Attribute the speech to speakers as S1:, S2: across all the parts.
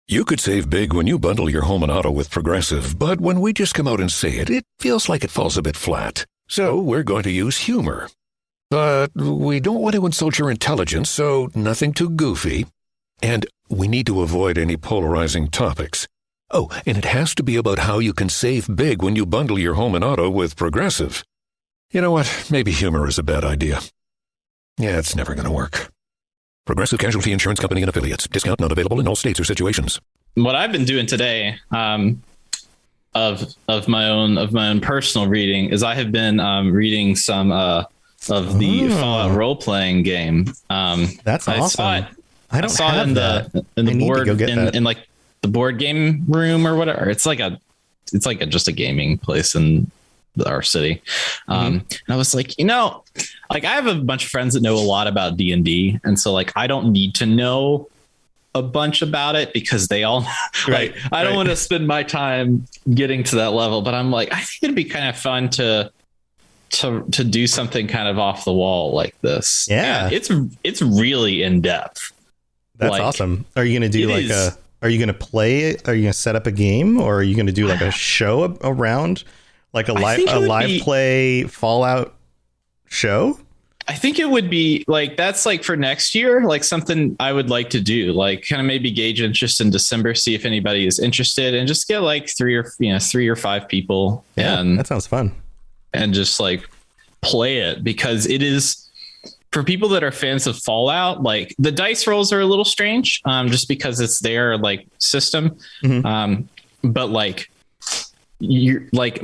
S1: You could save big when you bundle your home and auto with Progressive, but when we just come out and say it, it feels like it falls a bit flat. So we're going to use humor. But we don't want to insult your intelligence, so nothing too goofy. And we need to avoid any polarizing topics. Oh, and it has to be about how you can save big when you bundle your home and auto with Progressive. You know what? Maybe humor is a bad idea. Yeah, it's never going to work. Progressive Casualty Insurance Company and Affiliates. Discount not available in all states or situations.
S2: What I've been doing today, of my own personal reading, is I have been reading some of the Fallout role playing game.
S3: That's awesome.
S2: I saw it in the board game room or whatever. It's like just a gaming place in our city. And I was like, like I have a bunch of friends that know a lot about D&D. And so like, I don't need to know a bunch about it because they all right. I don't want to spend my time getting to that level, but I'm like, I think it'd be kind of fun to do something kind of off the wall like this.
S3: Yeah.
S2: And it's really in depth.
S3: That's awesome. Are you going to do are you going to play? Are you going to set up a game, or are you going to do like a show around? Like a live play Fallout show?
S2: I think it would be like, that's like for next year, like something I would like to do, like kind of maybe gauge interest in December, see if anybody is interested, and just get like 3 or 5 people.
S3: Yeah,
S2: and
S3: that sounds fun.
S2: And just like play it, because it is for people that are fans of Fallout. Like the dice rolls are a little strange, just because it's their like system. But like, you're like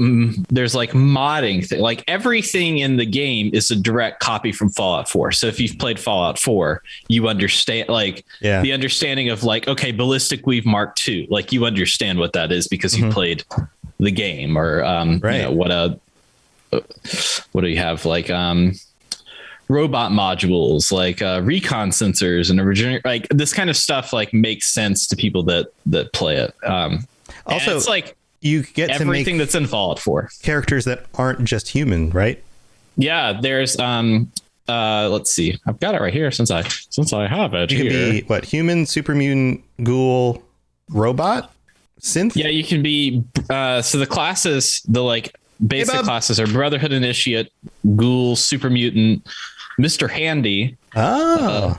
S2: there's like modding thing, like everything in the game is a direct copy from Fallout 4. So if you've played Fallout 4, you understand like the understanding of like, okay, ballistic weave Mark II, like you understand what that is because you played the game. Or what do you have, like robot modules, like recon sensors and original, like this kind of stuff like makes sense to people that play it. Also, it's like
S3: you get
S2: everything
S3: to make
S2: that's in Fallout 4
S3: characters that aren't just human, right?
S2: Yeah, there's let's see, I've got it right here since I have it.
S3: You can be what, human, super mutant, ghoul, robot, synth.
S2: Yeah, you can be. So the classes, the like basic classes are Brotherhood Initiate, ghoul, super mutant, Mr. Handy,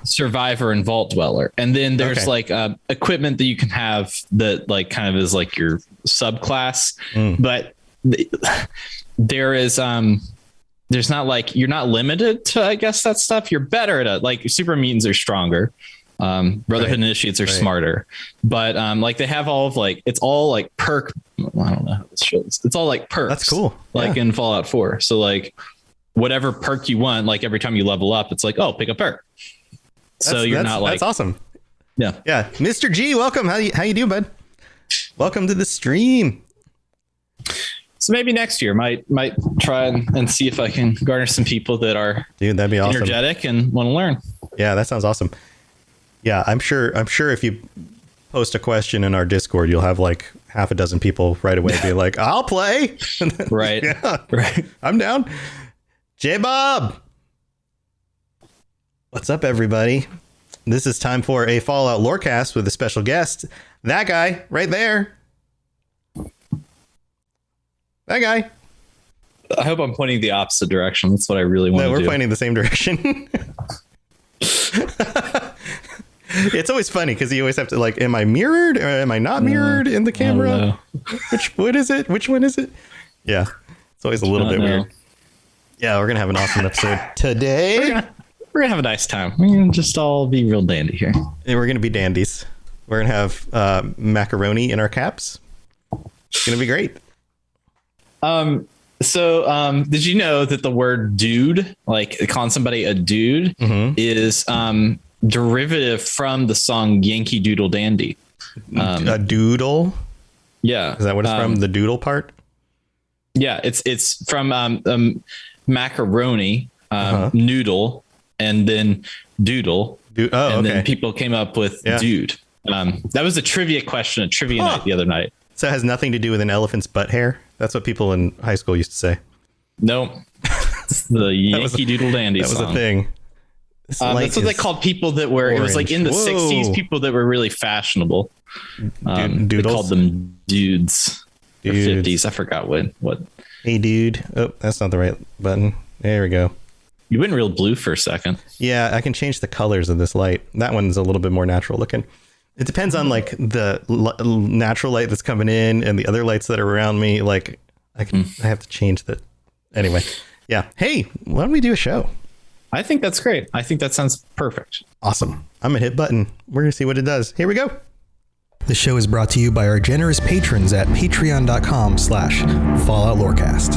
S2: survivor, and vault dweller. And then there's like equipment that you can have that like kind of is like your subclass. But there is there's not like, you're not limited to, I guess, that stuff. You're better at it. Like super mutants are stronger. Brotherhood Initiates are smarter, but like they have all of like, it's all like perk. I don't know how this shows. It's all like perks.
S3: That's cool.
S2: Like in Fallout 4. So like whatever perk you want, like every time you level up, it's like, oh, pick a perk. So you're not like,
S3: that's awesome.
S2: Yeah.
S3: Mr. G, welcome. How you doing, bud? Welcome to the stream.
S2: So maybe next year might try and see if I can garner some people that are
S3: that'd be awesome,
S2: energetic and want to learn. Yeah,
S3: that sounds awesome. Yeah, I'm sure if you post a question in our Discord, you'll have like half a dozen people right away be like, I'll play.
S2: Right.
S3: Right. I'm down. J-Bob. What's up, everybody? This is time for a Fallout Lorecast with a special guest. That guy right there. That guy.
S2: I hope I'm pointing the opposite direction. That's what I really want to do.
S3: No, we're pointing the same direction. It's always funny because you always have to like, am I mirrored or am I not mirrored in the camera? What is it? Which one is it? Yeah, it's always a little bit weird. Yeah, we're gonna have an awesome episode today.
S2: We're gonna have a nice time. We're gonna just all be real dandy here.
S3: And we're gonna be dandies. We're gonna have macaroni in our caps. It's gonna be great.
S2: So did you know that the word dude, like calling somebody a dude, is derivative from the song Yankee Doodle Dandy?
S3: A doodle?
S2: Yeah.
S3: Is that what it's from? The doodle part?
S2: Yeah, it's from macaroni, noodle, and then doodle. Then people came up with dude. That was a trivia question at trivia night the other night.
S3: So it has nothing to do with an elephant's butt hair? That's what people in high school used to say.
S2: No, it's the Yankee Doodle Dandy
S3: song. That was a thing.
S2: That's what they called people that were. Orange. It was like in the 60s, people that were really fashionable. They called them dudes. Or 50s. I forgot what.
S3: Hey, dude. Oh, that's not the right button. There we go.
S2: You went real blue for a second.
S3: Yeah, I can change the colors of this light. That one's a little bit more natural looking. It depends on like the natural light that's coming in and the other lights that are around me. Like I have to change that. Anyway, yeah. Hey, why don't we do a show?
S2: I think that's great. I think that sounds perfect.
S3: Awesome. I'm gonna hit button. We're gonna see what it does. Here we go. The show is brought to you by our generous patrons at patreon.com/Fallout Lorecast.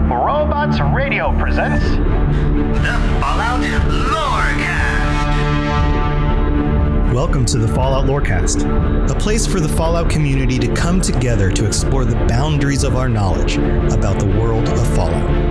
S4: Robots Radio presents the Fallout Lorecast.
S3: Welcome to the Fallout Lorecast, a place for the Fallout community to come together to explore the boundaries of our knowledge about the world of Fallout.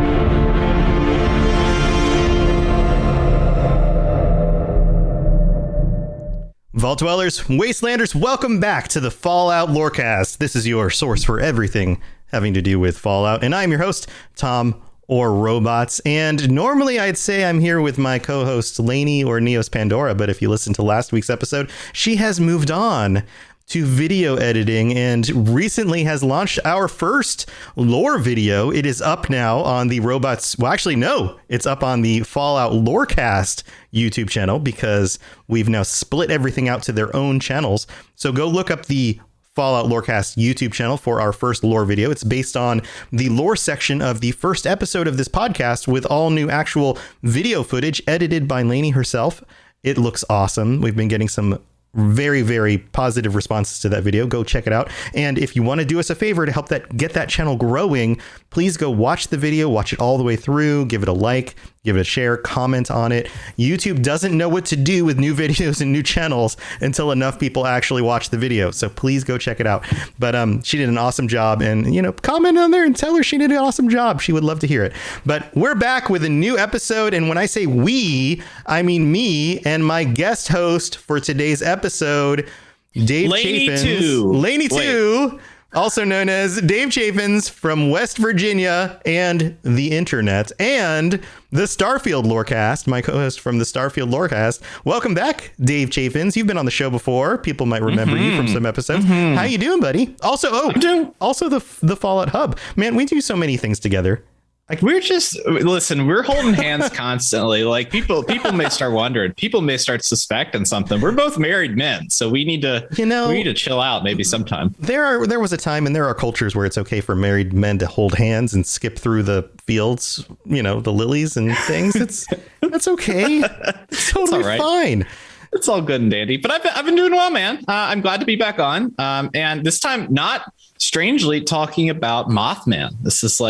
S3: Vault Dwellers, Wastelanders, welcome back to the Fallout Lorecast. This is your source for everything having to do with Fallout, and I'm your host, Tom or Robots. And normally I'd say I'm here with my co-host Lainey or Neos Pandora, but if you listen to last week's episode, she has moved on to video editing and recently has launched our first lore video. It is up now on the Robots. Well, actually, no, it's up on the Fallout Lorecast YouTube channel because we've now split everything out to their own channels. So go look up the Fallout Lorecast YouTube channel for our first lore video. It's based on the lore section of the first episode of this podcast with all new actual video footage edited by Lainey herself. It looks awesome. We've been getting some very, very positive responses to that video. Go check it out. And if you want to do us a favor to help get that channel growing, please go watch the video, watch it all the way through, give it a like, give it a share, comment on it. YouTube doesn't know what to do with new videos and new channels until enough people actually watch the video. So please go check it out. But she did an awesome job, and comment on there and tell her she did an awesome job. She would love to hear it. But we're back with a new episode. And when I say we, I mean me and my guest host for today's episode, Dave Chafinz. Lainey 2. Also known as Dave Chafinz from West Virginia and the internet, and the Starfield Lorecast, my co-host from the Starfield Lorecast. Welcome back, Dave Chafinz. You've been on the show before. People might remember you from some episodes. How you doing, buddy? Also, also the Fallout Hub. Man, we do so many things together.
S2: We're holding hands constantly. Like people may start wondering, people may start suspecting something. We're both married men, so we need to, we need to chill out maybe sometime.
S3: There was a time, and there are cultures where it's okay for married men to hold hands and skip through the fields, the lilies and things. That's okay. It's totally fine.
S2: It's all good and dandy, but I've been doing well, man. I'm glad to be back on. And this time, not strangely talking about Mothman. This is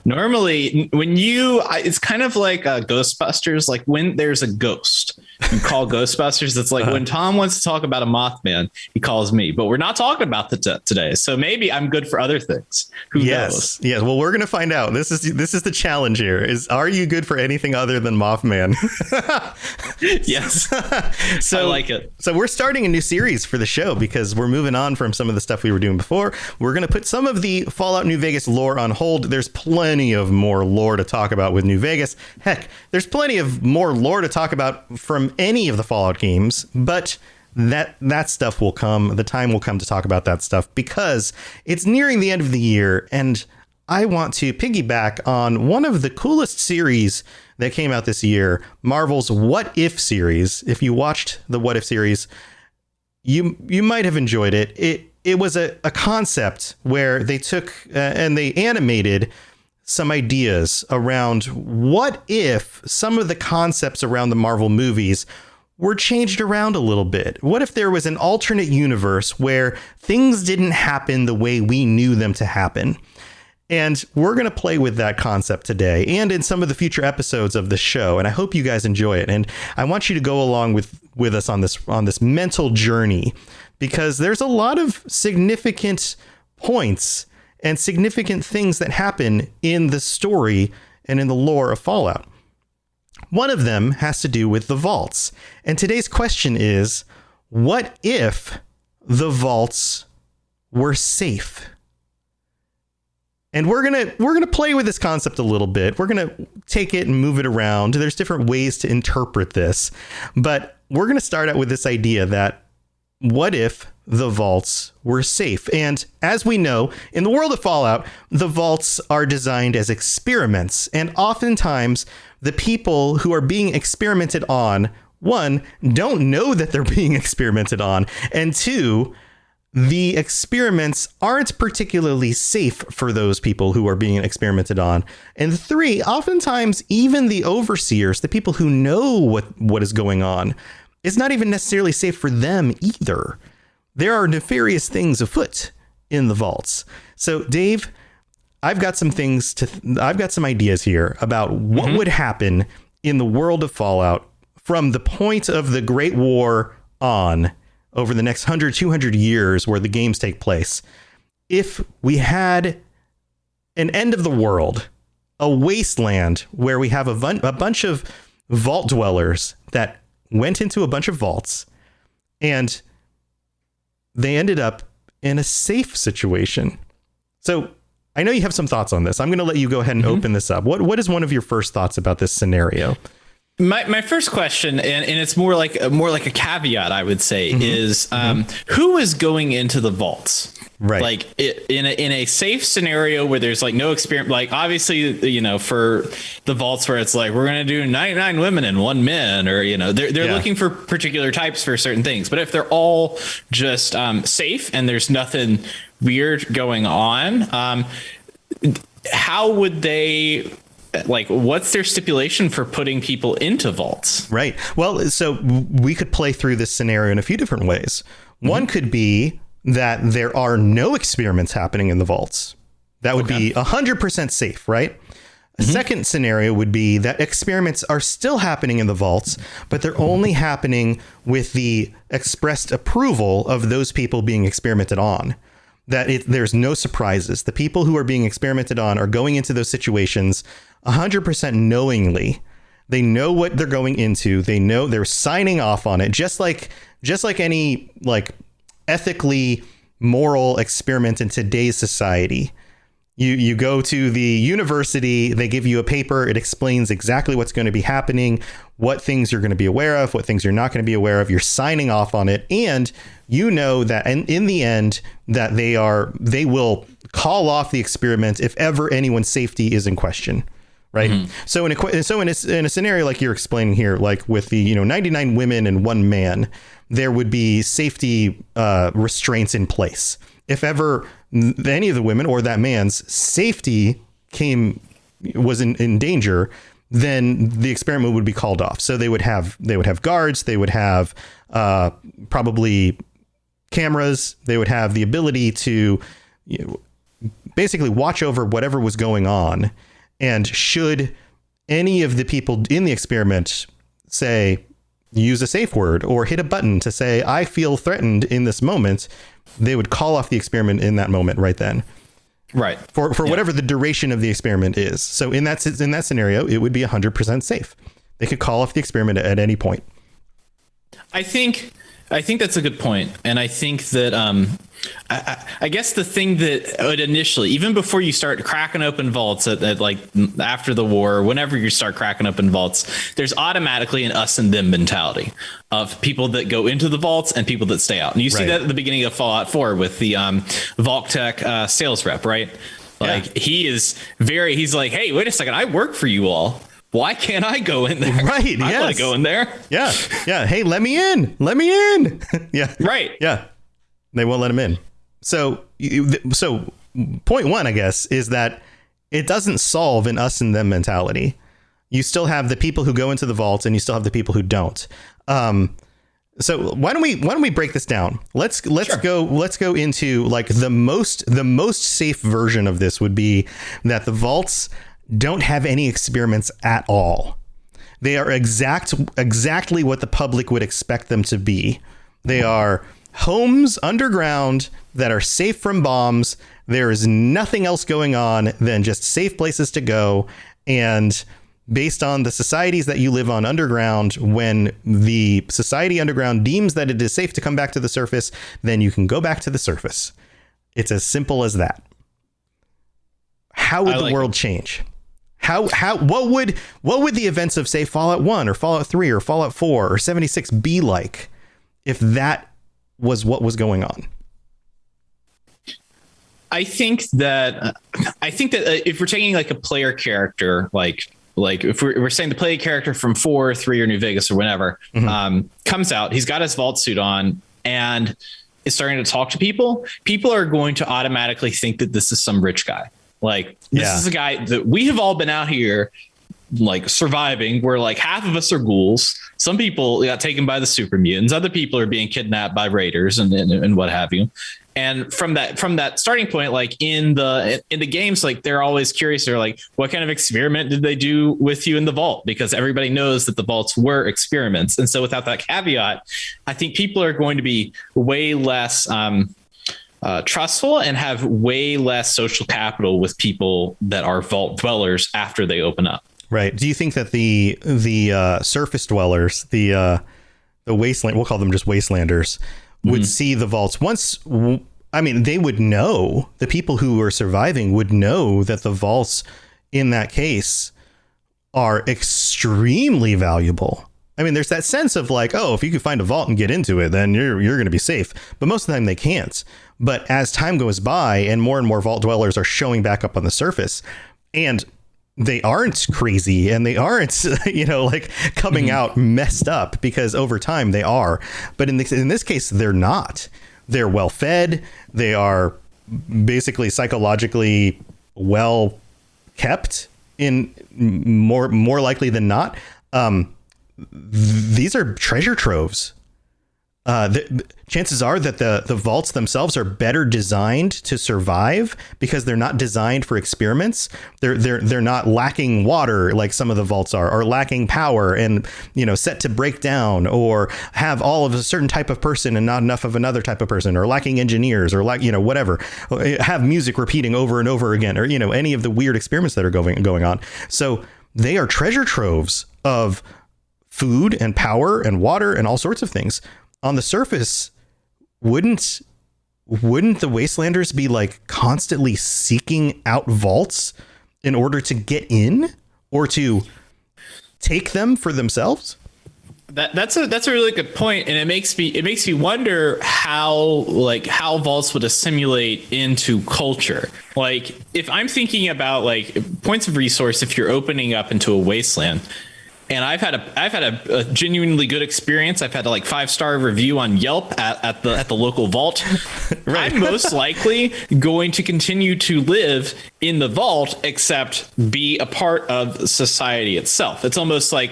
S2: normally when it's kind of like Ghostbusters, like when there's a ghost, you call Ghostbusters. It's like when Tom wants to talk about a Mothman, he calls me, but we're not talking about that today. So maybe I'm good for other things. Who knows? Yes.
S3: Well, we're going to find out. This is the challenge here are you good for anything other than Mothman?
S2: Yes.
S3: So I
S2: like it.
S3: So we're starting a new series for the show because we're moving on from some of the stuff we were doing before. We're going to put some of the Fallout New Vegas lore on hold. There's plenty of more lore to talk about with New Vegas. Heck, there's plenty of more lore to talk about from any of the Fallout games, but that stuff will come. The time will come to talk about that stuff because it's nearing the end of the year, and I want to piggyback on one of the coolest series that came out this year, Marvel's What If series. If you watched the What If series, you might have enjoyed it. It was a concept where they took and they animated some ideas around what if some of the concepts around the Marvel movies were changed around a little bit. What if there was an alternate universe where things didn't happen the way we knew them to happen? And we're going to play with that concept today and in some of the future episodes of the show. And I hope you guys enjoy it. And I want you to go along with us on this mental journey, because there's a lot of significant points and significant things that happen in the story and in the lore of Fallout. One of them has to do with the vaults. And today's question is, what if the vaults were safe? And we're gonna play with this concept a little bit. We're gonna take it and move it around. There's different ways to interpret this, but we're gonna start out with this idea that what if the vaults were safe? And as we know, in the world of Fallout, the vaults are designed as experiments, and oftentimes the people who are being experimented on, one, don't know that they're being experimented on, and two, the experiments aren't particularly safe for those people who are being experimented on. And three, oftentimes even the overseers, the people who know what is going on, it's not even necessarily safe for them either. There are nefarious things afoot in the vaults. So Dave, I've got some ideas here about what would happen in the world of Fallout from the point of the Great War on, over the next 100, 200 years where the games take place. If we had an end of the world, a wasteland where we have a bunch of vault dwellers that went into a bunch of vaults and they ended up in a safe situation. So I know you have some thoughts on this. I'm going to let you go ahead and open this up. What is one of your first thoughts about this scenario?
S2: My first question, and it's more like a caveat, I would say, is who is going into the vaults?
S3: Right.
S2: Like in a safe scenario where there's like no experience, like obviously, you know, for the vaults where it's like, we're going to do 99 women and 1 man, or, you know, they're looking for particular types for certain things. But if they're all just safe and there's nothing weird going on, how would they, like, what's their stipulation for putting people into vaults?
S3: Right. Well, so we could play through this scenario in a few different ways. One could be that there are no experiments happening in the vaults. That would be 100% safe, right? A second scenario would be that experiments are still happening in the vaults, but they're only happening with the expressed approval of those people being experimented on. That there's no surprises. The people who are being experimented on are going into those situations 100% knowingly. They know what they're going into. They know they're signing off on it, just like any like ethically moral experiment in today's society. You go to the university, they give you a paper, it explains exactly what's going to be happening, what things you're going to be aware of, what things you're not going to be aware of. You're signing off on it, and you know that in the end that they will call off the experiment if ever anyone's safety is in question. Right. So in a scenario like you're explaining here, like with the 99 women and 1 man, there would be safety restraints in place. If ever any of the women or that man's safety was in danger, then the experiment would be called off. So they would have guards. They would have probably cameras. They would have the ability to basically watch over whatever was going on. And should any of the people in the experiment say, use a safe word or hit a button to say, I feel threatened in this moment, they would call off the experiment in that moment right then. Right. For whatever the duration of the experiment is. So in that scenario, it would be 100% safe. They could call off the experiment at any point. I think that's a good point. And I think that I guess the thing that would initially, even before you start cracking open vaults at like after the war, whenever you start cracking open vaults, there's automatically an us and them mentality of people that go into the vaults and people that stay out. And you see that at the beginning of Fallout 4 with the Vault Tech sales rep, right? Like he's like, hey, wait a second, I work for you all. Why can't I go in there? Right. I want to go in there. Yeah. Yeah. Hey, let me in. Let me in. Yeah. Right. Yeah. They won't let him in. So point one, I guess, is that it doesn't solve an us and them mentality. You still have the people who go into the vault and you still have the people who don't. So why don't we break this down? Let's go into like the most safe version of this would be that the vaults don't have any experiments at all. They are exactly what the public would expect them to be. They are homes underground that are safe from bombs. There is nothing else going on than just safe places to go. And based on the societies that you live on underground, when the society underground deems that it is safe to come back to the surface, then you can go back to the surface. It's as simple as that. how would the world change? What would the events of, say, Fallout 1 or Fallout 3 or Fallout 4 or 76 be like if that was what was going on?
S2: I think that if we're taking like a player character, like if we're saying the player character from 4 or 3 or New Vegas or whatever, comes out, he's got his vault suit on and is starting to talk to people are going to automatically think that this is some rich guy. Like, this is a guy that we have all been out here like surviving, where like half of us are ghouls. Some people got taken by the super mutants. Other people are being kidnapped by raiders and what have you. And from that starting point, like in the games, like they're always curious. They're like, what kind of experiment did they do with you in the vault? Because everybody knows that the vaults were experiments. And so without that caveat, I think people are going to be way less trustful and have way less social capital with people that are vault dwellers after they open up.
S3: Right. Do you think that the surface dwellers, the wasteland, we'll call them just wastelanders, would see the vaults once? I mean, they would know, the people who are surviving would know that the vaults in that case are extremely valuable. I mean, there's that sense of like, oh, if you can find a vault and get into it, then you're going to be safe. But most of the time they can't. But as time goes by and more vault dwellers are showing back up on the surface, and they aren't crazy and they aren't, like coming out messed up, because over time they are. But in this case, they're not. They're well fed. They are basically psychologically well kept, in more likely than not. These are treasure troves. Chances are that the vaults themselves are better designed to survive because they're not designed for experiments. They're not lacking water like some of the vaults are, or lacking power and set to break down, or have all of a certain type of person and not enough of another type of person, or lacking engineers, or whatever. Have music repeating over and over again, or any of the weird experiments that are going on. So they are treasure troves of food and power and water and all sorts of things. On the surface, wouldn't the Wastelanders be like constantly seeking out vaults in order to get in or to take them for themselves?
S2: That's a really good point, and it makes me wonder how vaults would assimilate into culture. Like, if I'm thinking about like points of resource, if you're opening up into a wasteland. And I've had a genuinely good experience. I've had a 5-star review on Yelp at the local vault. Right. I'm most likely going to continue to live in the vault, except be a part of society itself. It's almost like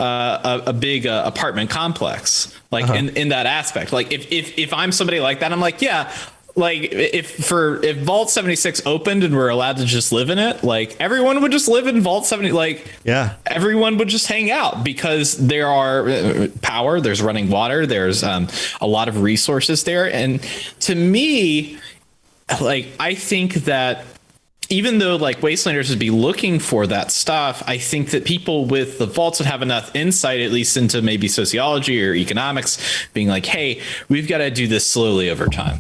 S2: a big apartment complex, in that aspect. Like if I'm somebody like that, I'm like, yeah. Like if Vault 76 opened and we're allowed to just live in it, like everyone would just live in Vault 70. Everyone would just hang out because there are power, there's running water, there's a lot of resources there. And to me, I think that even though Wastelanders would be looking for that stuff, I think that people with the vaults would have enough insight, at least into maybe sociology or economics, being like, hey, we've got to do this slowly over time.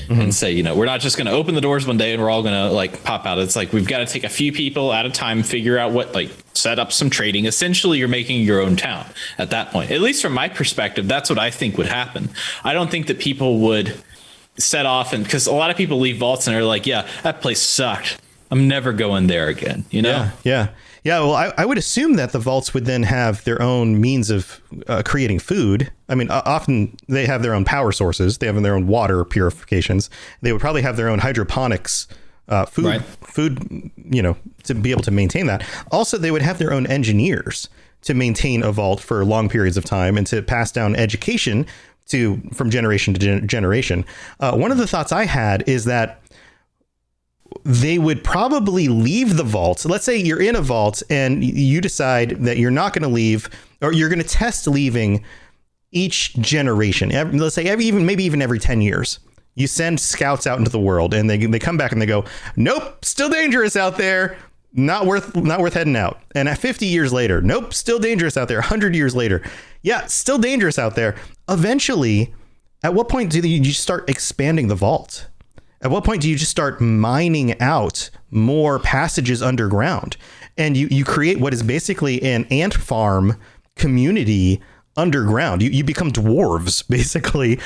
S2: And say, we're not just going to open the doors one day and we're all going to pop out. It's we've got to take a few people at a time, figure out what, set up some trading. Essentially, you're making your own town at that point. At least from my perspective, that's what I think would happen. I don't think that people would set off, and because a lot of people leave vaults and are like, yeah, that place sucked. I'm never going there again.
S3: Yeah, well, I would assume that the vaults would then have their own means of creating food. I mean, often they have their own power sources. They have their own water purifications. They would probably have their own hydroponics food, to be able to maintain that. Also, they would have their own engineers to maintain a vault for long periods of time and to pass down education from generation to generation. One of the thoughts I had is that they would probably leave the vault. Let's say you're in a vault and you decide that you're not going to leave, or you're going to test leaving each generation. Let's say maybe even every 10 years. You send scouts out into the world and they come back and they go, nope, still dangerous out there. Not worth heading out. And at 50 years later, nope, still dangerous out there. 100 years later, yeah, still dangerous out there. Eventually, at what point do you start expanding the vault? At what point do you just start mining out more passages underground? And you create what is basically an ant farm community underground. You become dwarves, basically,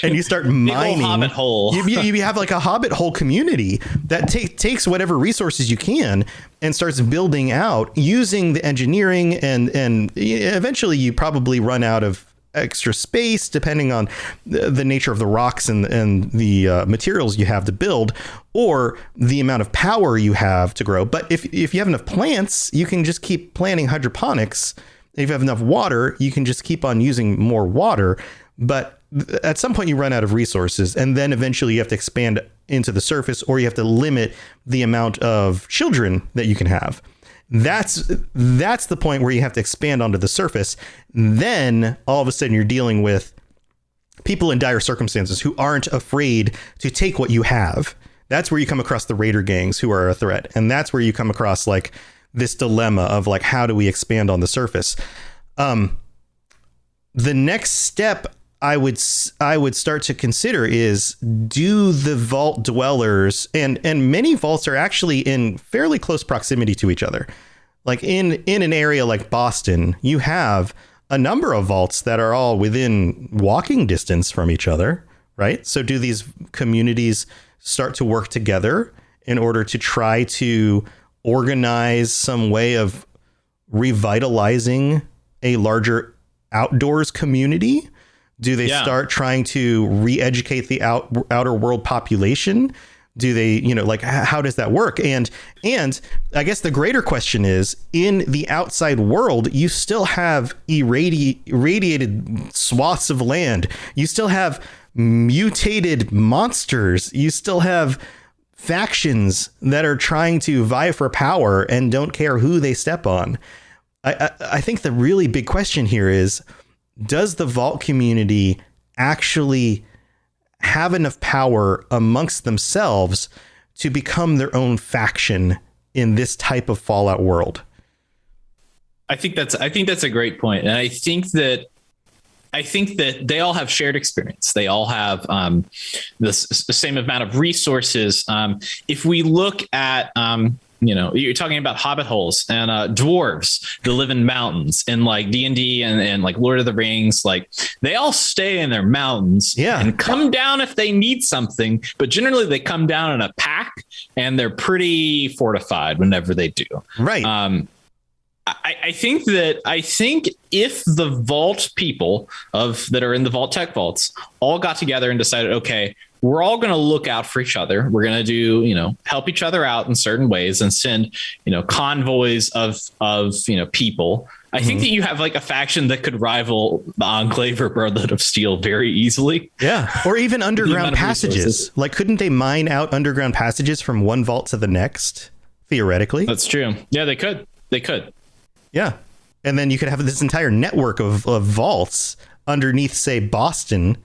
S3: and you start mining.
S2: Hobbit hole.
S3: you have like a hobbit hole community that takes whatever resources you can and starts building out using the engineering, and eventually you probably run out of extra space depending on the nature of the rocks and the materials you have to build, or the amount of power you have to grow. But if you have enough plants, you can just keep planting hydroponics. If you have enough water, you can just keep on using more water. But at some point you run out of resources, and then eventually you have to expand into the surface, or you have to limit the amount of children that you can have. That's the point where you have to expand onto the surface. Then all of a sudden you're dealing with people in dire circumstances who aren't afraid to take what you have. That's where you come across the raider gangs who are a threat. And that's where you come across like this dilemma of like, how do we expand on the surface? The next step I would start to consider is, do the vault dwellers, and many vaults are actually in fairly close proximity to each other. Like in an area like Boston, you have a number of vaults that are all within walking distance from each other, right? So do these communities start to work together in order to try to organize some way of revitalizing a larger outdoors community? Do they start trying to re-educate the outer world population? Do they, like, how does that work? And I guess the greater question is, in the outside world, you still have irradiated swaths of land. You still have mutated monsters. You still have factions that are trying to vie for power and don't care who they step on. I think the really big question here is, does the vault community actually have enough power amongst themselves to become their own faction in this type of Fallout world?
S2: I think that's a great point. And I think that they all have shared experience. They all have the same amount of resources. If we look at, you're talking about hobbit holes and dwarves that live in mountains, and like D&D and like Lord of the Rings, like they all stay in their mountains and come down if they need something. But generally they come down in a pack, and they're pretty fortified whenever they do.
S3: Right.
S2: I think if the vault people that are in the vault tech vaults all got together and decided, okay, we're all going to look out for each other. We're going to do, help each other out in certain ways and send, convoys of people. I think that you have like a faction that could rival the Enclave or Brotherhood of Steel very easily.
S3: Yeah. Or even underground passages. Like, couldn't they mine out underground passages from one vault to the next? Theoretically.
S2: That's true. Yeah, they could.
S3: Yeah. And then you could have this entire network of vaults underneath, say, Boston,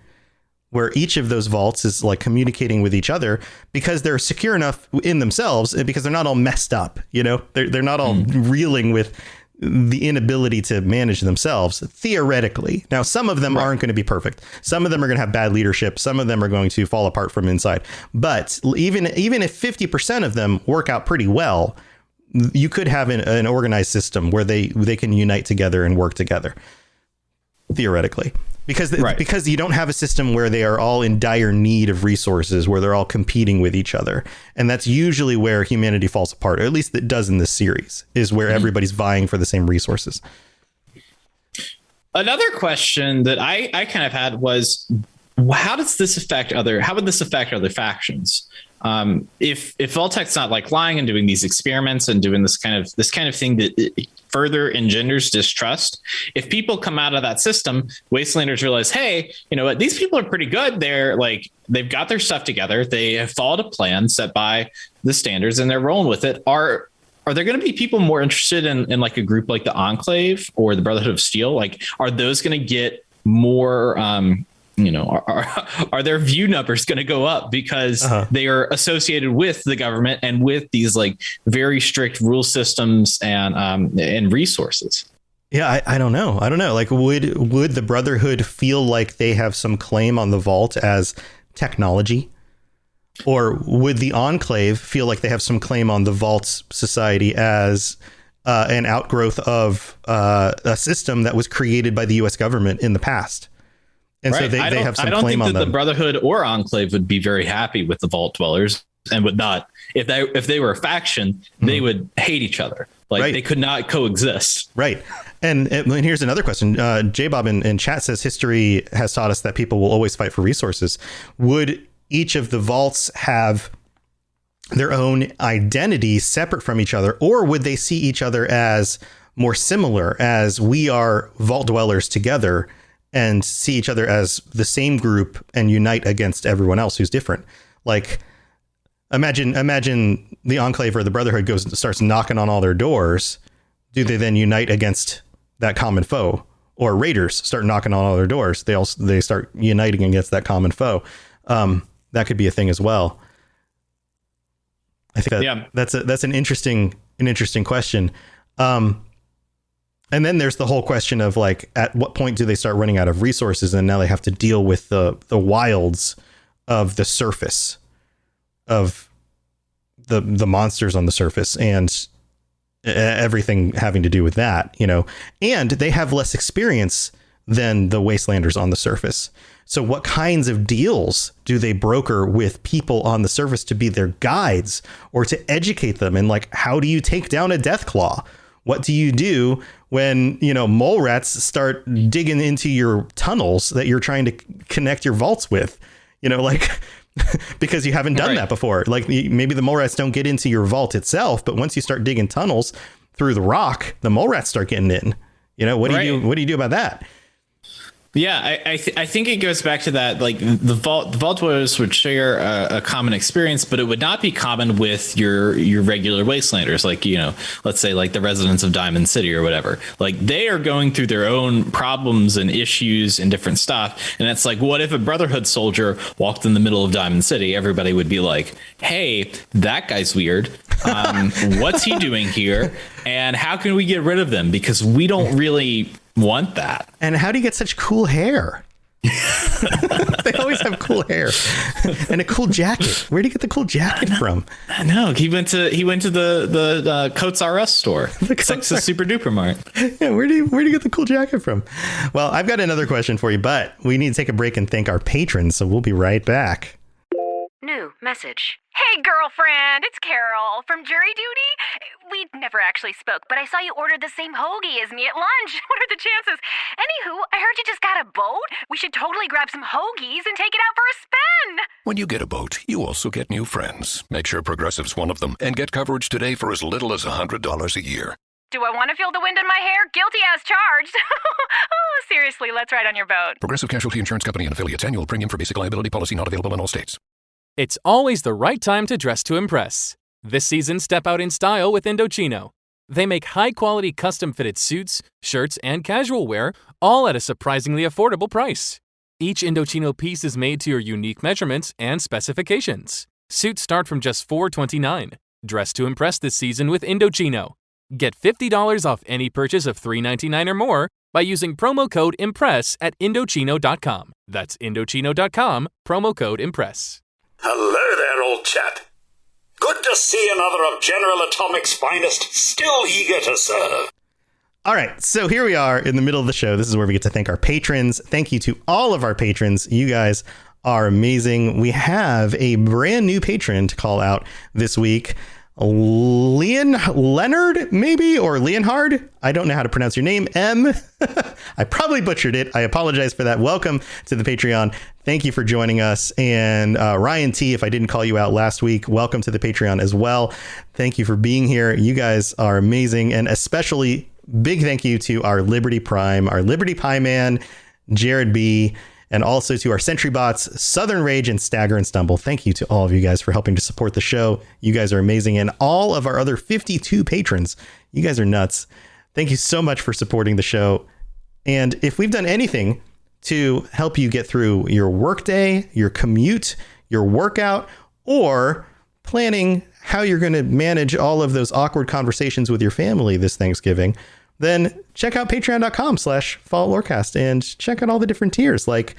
S3: where each of those vaults is like communicating with each other because they're secure enough in themselves, and because they're not all messed up. They're not all reeling with the inability to manage themselves, theoretically. Now, some of them aren't going to be perfect. Some of them are going to have bad leadership. Some of them are going to fall apart from inside. But even if 50% of them work out pretty well, you could have an organized system where they can unite together and work together, theoretically, because you don't have a system where they are all in dire need of resources, where they're all competing with each other. And that's usually where humanity falls apart, or at least it does in this series, is where everybody's vying for the same resources. Another
S2: question that I kind of had was, how would this affect other factions? If Vault-Tec's not like lying and doing these experiments and doing this kind of thing that further engenders distrust, if people come out of that system, Wastelanders realize, hey, you know what, these people are pretty good. They've got their stuff together. They have followed a plan set by the standards and they're rolling with it. Are there going to be people more interested in like a group like the Enclave or the Brotherhood of Steel? Like, are those going to get more, are their view numbers going to go up because they are associated with the government and with these like very strict rule systems and resources?
S3: Yeah, I don't know. Like, would the Brotherhood feel like they have some claim on the vault as technology? Or would the Enclave feel like they have some claim on the Vault Society as an outgrowth of a system that was created by the U.S. government in the past? And so they have some claim on them. I don't think that
S2: the Brotherhood or Enclave would be very happy with the Vault Dwellers, and would not. If they were a faction, they would hate each other. Like they could not coexist. Right.
S3: And here's another question. J-Bob in chat says history has taught us that people will always fight for resources. Would each of the vaults have their own identity separate from each other, or would they see each other as more similar, as we are Vault Dwellers together, and see each other as the same group and unite against everyone else who's different? Like, imagine the Enclave or the Brotherhood goes and starts knocking on all their doors. Do they then unite against that common foe? Or Raiders start knocking on all their doors. They start uniting against that common foe. That could be a thing as well. I think that's an interesting question. And then there's the whole question of like, at what point do they start running out of resources, and now they have to deal with the wilds of the surface, of the monsters on the surface, and everything having to do with that, and they have less experience than the Wastelanders on the surface. So what kinds of deals do they broker with people on the surface to be their guides or to educate them? And like, how do you take down a Deathclaw? What do you do when, mole rats start digging into your tunnels that you're trying to connect your vaults with, because you haven't done that before. Like maybe the mole rats don't get into your vault itself, but once you start digging tunnels through the rock, the mole rats start getting in. What do you do? What do you do about that?
S2: Yeah, I think it goes back to that. Like the Vault Dwellers would share a common experience, but it would not be common with your regular Wastelanders. Like, let's say like the residents of Diamond City or whatever. Like they are going through their own problems and issues and different stuff. And it's like, what if a Brotherhood soldier walked in the middle of Diamond City? Everybody would be like, hey, that guy's weird. What's he doing here? And how can we get rid of them? Because we don't really want that.
S3: And how do you get such cool hair? They always have cool hair and a cool jacket. Where do you get the cool jacket from?
S2: I know he went to the Coats R Us store. It's a Super Duper Mart.
S3: Yeah, where do you get the cool jacket from? Well, I've got another question for you, but we need to take a break and thank our patrons, so we'll be right back.
S5: New message. Hey, girlfriend, it's Carol from jury duty. We never actually spoke, but I saw you ordered the same hoagie as me at lunch. What are the chances? Anywho, I heard you just got a boat. We should totally grab some hoagies and take it out for a spin.
S1: When you get a boat, you also get new friends. Make sure Progressive's one of them, and get coverage today for as little as $100 a year.
S5: Do I want to feel the wind in my hair? Guilty as charged. Oh, seriously, let's ride on your boat.
S1: Progressive Casualty Insurance Company and Affiliates. Annual premium for basic liability policy not available in all states.
S6: It's always the right time to dress to impress. This season, step out in style with Indochino. They make high-quality custom-fitted suits, shirts, and casual wear, all at a surprisingly affordable price. Each Indochino piece is made to your unique measurements and specifications. Suits start from just $4.29. Dress to impress this season with Indochino. Get $50 off any purchase of $3.99 or more by using promo code IMPRESS at Indochino.com. That's Indochino.com, promo code IMPRESS.
S7: Hello there, old chap. Good to see another of General Atomic's finest, still eager to serve.
S3: All right, so here we are in the middle of the show. This is where we get to thank our patrons. Thank you to all of our patrons. You guys are amazing. We have a brand new patron to call out this week. Leonard, maybe, or Leonhard. I don't know how to pronounce your name. M. I probably butchered it. I apologize for that. Welcome to the Patreon. Thank you for joining us. And Ryan T, if I didn't call you out last week, welcome to the Patreon as well. Thank you for being here. You guys are amazing. And especially big thank you to our Liberty Prime, our Liberty Pie Man, Jared B., and also to our Sentry Bots, Southern Rage, and Stagger and Stumble. Thank you to all of you guys for helping to support the show. You guys are amazing. And all of our other 52 patrons, you guys are nuts. Thank you so much for supporting the show. And if we've done anything to help you get through your workday, your commute, your workout, or planning how you're going to manage all of those awkward conversations with your family this Thanksgiving, then check out patreon.com/Lorecast and check out all the different tiers, like,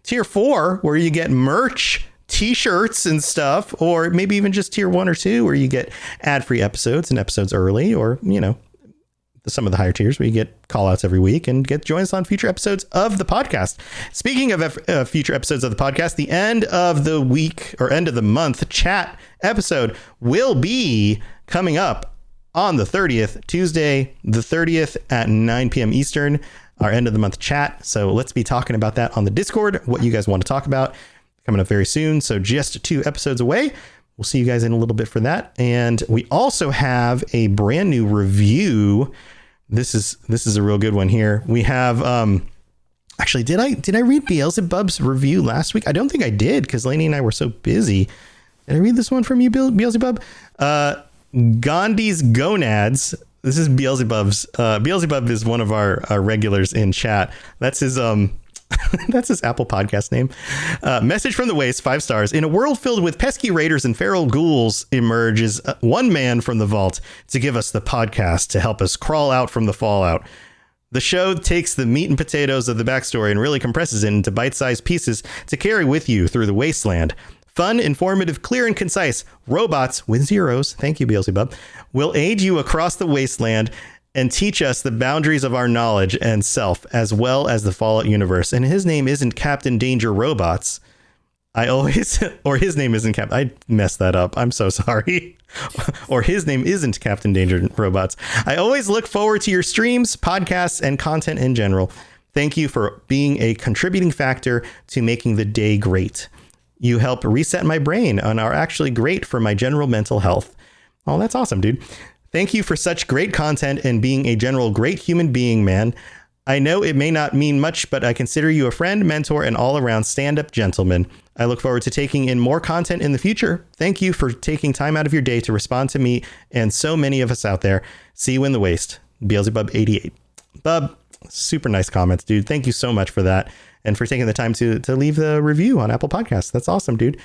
S3: tier 4, where you get merch, t-shirts and stuff, or maybe even just tier 1 or 2 where you get ad-free episodes and episodes early, or, you know, some of the higher tiers where you get call outs every week and join us on future episodes of the podcast. Speaking of future episodes of the podcast, the end of the week or end of the month chat episode will be coming up on the 30th, Tuesday, the 30th at 9 p.m. Eastern, our end of the month chat. So let's be talking about that on the Discord, what you guys want to talk about, coming up very soon. So just 2 episodes away. We'll see you guys in a little bit for that. And we also have a brand new review. This is a real good one here. We have actually, did I read Beelzebub's review last week? I don't think I did, because Lainey and I were so busy. Did I read this one from you, Beelzebub? Gandhi's Gonads. This is Beelzebub's. Beelzebub is one of our regulars in chat. That's his that's his Apple podcast name. Message from the Waste, 5 stars. In a world filled with pesky raiders and feral ghouls, emerges one man from the vault to give us the podcast to help us crawl out from the fallout. The show takes the meat and potatoes of the backstory and really compresses it into bite-sized pieces to carry with you through the wasteland. Fun, informative, clear, and concise. Robots with zeros, thank you, Beelzebub, will aid you across the wasteland and teach us the boundaries of our knowledge and self, as well as the Fallout universe. And his name isn't Captain Danger Robots. Or his name isn't I messed that up. I'm so sorry. Or his name isn't Captain Danger Robots. I always look forward to your streams, podcasts, and content in general. Thank you for being a contributing factor to making the day great. You help reset my brain and are actually great for my general mental health. Oh, that's awesome, dude. Thank you for such great content and being a general great human being, man. I know it may not mean much, but I consider you a friend, mentor, and all-around stand-up gentleman. I look forward to taking in more content in the future. Thank you for taking time out of your day to respond to me and so many of us out there. See you in the waste. Beelzebub 88. Bub, super nice comments, dude. Thank you so much for that and for taking the time to leave the review on Apple Podcasts. That's awesome, dude.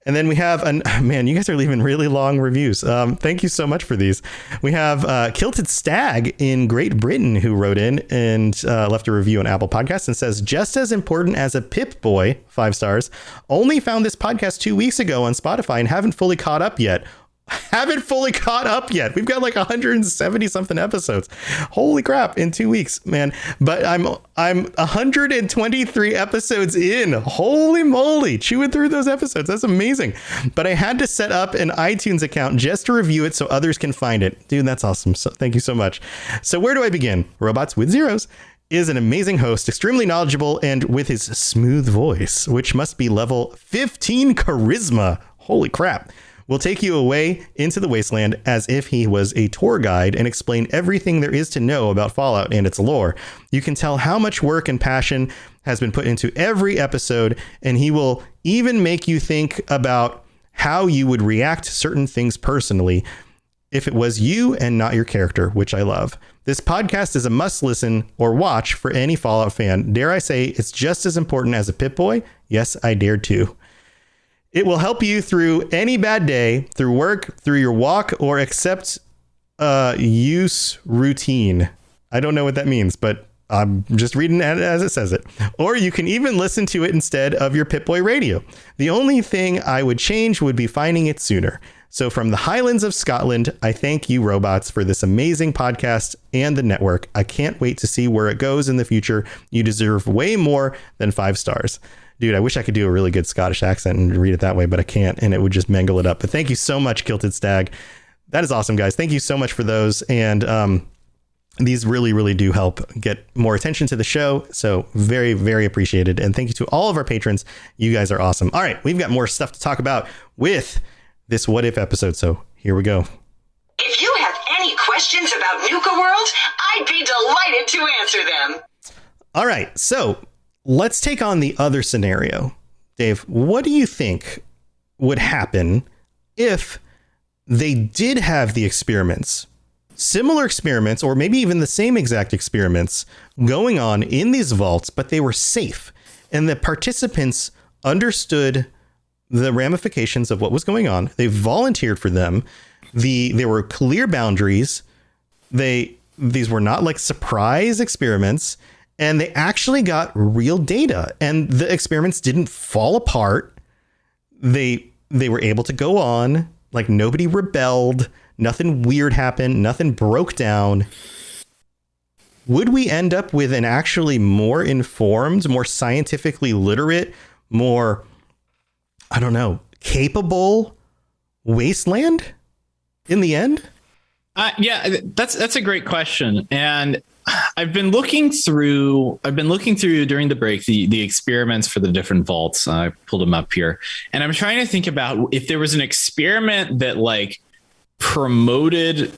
S3: And then we have, man, you guys are leaving really long reviews. Thank you so much for these. We have Kilted Stag in Great Britain who wrote in and left a review on Apple Podcasts and says, just as important as a Pip-Boy, 5 stars. Only found this podcast 2 weeks ago on Spotify and haven't fully caught up yet. We've got like 170 something episodes. Holy crap, in 2 weeks, man. But I'm 123 episodes in. Holy moly, chewing through those episodes. That's amazing. But I had to set up an iTunes account just to review it so others can find it. Dude, that's awesome. So thank you so much. So where do I begin? Robots with Zeros is an amazing host, extremely knowledgeable, and with his smooth voice, which must be level 15 charisma. Holy crap. Will take you away into the wasteland as if he was a tour guide and explain everything there is to know about Fallout and its lore. You can tell how much work and passion has been put into every episode, and he will even make you think about how you would react to certain things personally if it was you and not your character, which I love. This podcast is a must listen or watch for any Fallout fan. Dare I say it's just as important as a Pip-Boy? Yes, I dare to. It will help you through any bad day, through work, through your walk, or accept use routine. I don't know what that means, but I'm just reading it as it says it. Or you can even listen to it instead of your Pip-Boy radio. The only thing I would change would be finding it sooner. So from the Highlands of Scotland, I thank you, robots, for this amazing podcast and the network. I can't wait to see where it goes in the future. You deserve way more than 5 stars. Dude, I wish I could do a really good Scottish accent and read it that way, but I can't, and it would just mangle it up. But thank you so much, Kilted Stag. That is awesome, guys. Thank you so much for those. And these really, really do help get more attention to the show. So very, very appreciated. And thank you to all of our patrons. You guys are awesome. All right, we've got more stuff to talk about with this What If episode. So here we go.
S8: If you have any questions about Nuka World, I'd be delighted to answer them.
S3: All right, so let's take on the other scenario. Dave, what do you think would happen if they did have the experiments, similar experiments, or maybe even the same exact experiments going on in these vaults, but they were safe and the participants understood the ramifications of what was going on? They volunteered for them. There were clear boundaries. These were not like surprise experiments. And they actually got real data, and the experiments didn't fall apart. they were able to go on, like nobody rebelled, nothing weird happened, nothing broke down. Would we end up with an actually more informed, more scientifically literate, more, I don't know, capable wasteland in the end?
S2: Yeah, that's a great question. And I've been looking through during the break, the experiments for the different vaults. I pulled them up here, and I'm trying to think about if there was an experiment that like promoted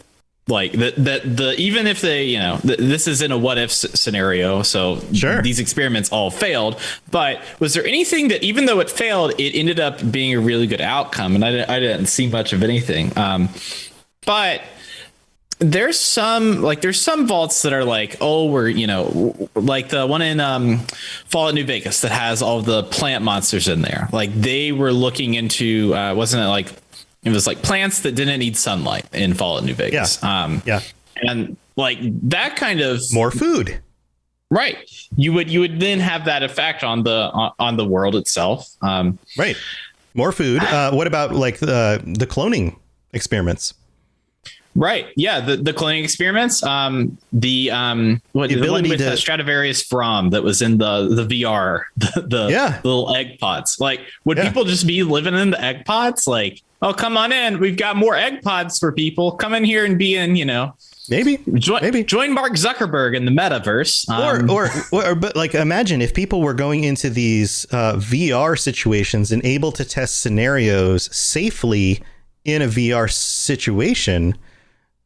S2: like that even if they, you know, this is in a what if scenario, so
S3: sure,
S2: these experiments all failed, but was there anything that even though it failed, it ended up being a really good outcome? And I didn't see much of anything, but there's some vaults that are like, oh, we're, you know, like the one in Fallout New Vegas that has all the plant monsters in there. Like they were looking into wasn't it like it was like plants that didn't need sunlight in Fallout New Vegas.
S3: Yeah.
S2: And like that kind of
S3: more food.
S2: Right. You would then have that effect on the world itself.
S3: Right. More food. What about like the cloning experiments?
S2: Right. Yeah. The cloning experiments. The one with Stradivarius Fromm that was in the VR, the little egg pods. Like, would people just be living in the egg pods? Like, oh, come on in. We've got more egg pods for people. Come in here and be in, you know, maybe join Mark Zuckerberg in the metaverse.
S3: Or but like, imagine if people were going into these VR situations and able to test scenarios safely in a VR situation,